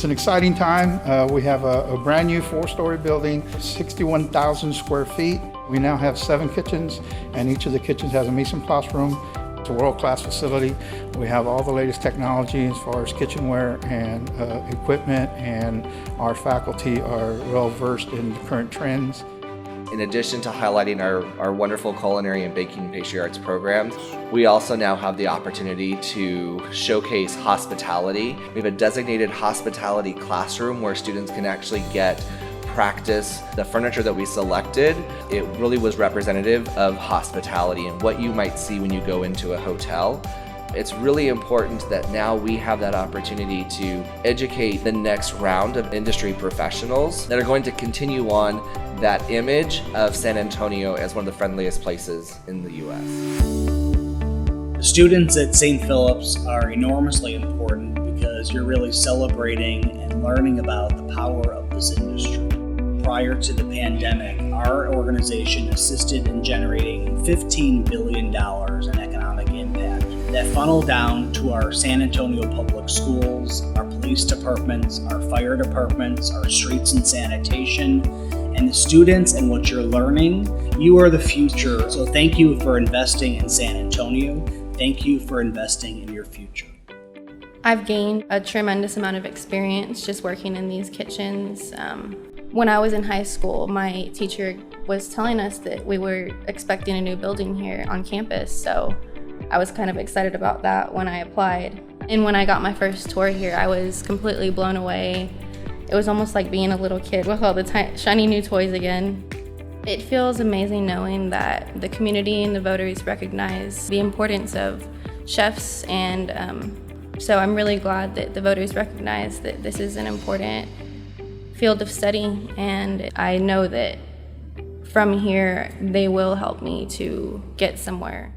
It's an exciting time. We have a brand new 4-story building, 61,000 square feet. We now have 7 kitchens, and each of the kitchens has a mise en place room. It's a world-class facility. We have all the latest technology as far as kitchenware and equipment, and our faculty are well-versed in the current trends. In addition to highlighting our wonderful culinary and baking and pastry arts programs, we also now have the opportunity to showcase hospitality. We have a designated hospitality classroom where students can actually get practice. The furniture that we selected, it really was representative of hospitality and what you might see when you go into a hotel. It's really important that now we have that opportunity to educate the next round of industry professionals that are going to continue on that image of San Antonio as one of the friendliest places in the U.S. The students at St. Philip's are enormously important because you're really celebrating and learning about the power of this industry. Prior to the pandemic, our organization assisted in generating $15 billion in economic impact that funneled down to our San Antonio public schools, our police departments, our fire departments, our streets and sanitation, and the students and what you're learning. You are the future. So thank you for investing in San Antonio. Thank you for investing in your future. I've gained a tremendous amount of experience just working in these kitchens. When I was in high school, my teacher was telling us that we were expecting a new building here on campus, so I was kind of excited about that when I applied. And when I got my first tour here, I was completely blown away. It was almost like being a little kid with all the shiny new toys again. It feels amazing knowing that the community and the voters recognize the importance of chefs, and so I'm really glad that the voters recognize that this is an important field of study, and I know that from here they will help me to get somewhere.